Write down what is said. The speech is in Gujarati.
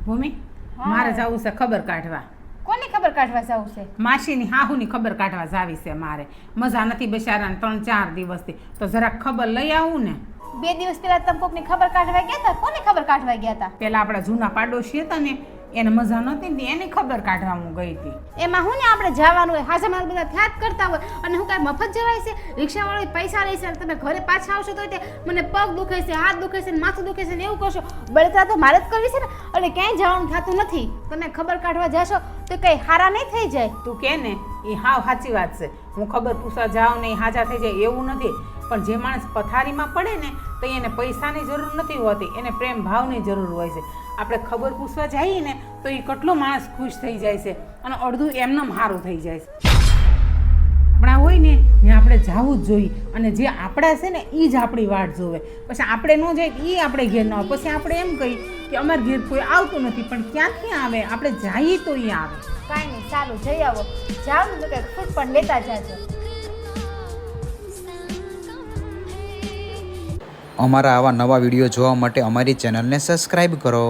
ભૂમિ મારે જવું છે ખબર કાઢવા. કોની ખબર કાઢવા જવું છે? માસીની હાહુની ખબર કાઢવા જાવી છે મારે. મજા નથી બિચારાને 3-4 દિવસથી, તો જરાક ખબર લઈ આવું ને. 2 દિવસ પહેલા તમે કોકની ખબર કાઢવા ગયા હતા? કોની ખબર કાઢવા ગયા હતા? પેલા આપણા જૂના પાડોશી હતા ને, એને મજા નહોતી ને એની ખબર કાઢવા હું ગઈ હતી. એમાં હું ને આપણે જવાનું હોય, હાજર મારા બધા થયા જ કરતા હોય, અને હું કાંઈ મફત જવાય છે? રિક્ષાવાળો પૈસા લે છે, તમે ઘરે પાછા આવશો તો મને પગ દુખે છે, હાથ દુખે છે, માથું દુખે છે ને એવું કરશો. બળતરા તો મારે જ કરવી છે ને, એટલે ક્યાંય જવાનું થતું નથી. તમે ખબર કાઢવા જશો તો કંઈ હારા નહીં થઈ જાય. તું કે ને એ હાવ સાચી વાત છે. હું ખબર પૂછવા જાઉં ને એ હાજા થઈ જાય એવું નથી, પણ જે માણસ પથારીમાં પડે ને તો એને પૈસાની જરૂર નથી હોતી, એને પ્રેમ ભાવની જરૂર હોય છે. આપણે ખબર પૂછવા જઈએ ને તો એ કેટલો માણસ ખુશ થઈ જાય છે અને અડધું એમનેમ સારું થઈ જાય છે. આપણા હોય ને ત્યાં આપણે જવું જ જોઈએ, અને જે આપણા છે ને એ જ આપણી વાટ જોવે. પછી આપણે ન જાય એ આપણે ઘેર ન આવે. પછી આપણે એમ કહીએ કે અમારા ઘેર કોઈ આવતું નથી, પણ ક્યાંથી આવે? આપણે જઈએ તો એ આવે. કાંઈ નહીં, સારું જઈ આવો. જાઓ ને તો કંઈક ફ્રૂટ પણ લેતા જાજો. અમારા આવા નવા વિડીયો જોવા માટે અમારી ચેનલને સબસ્ક્રાઈબ કરો.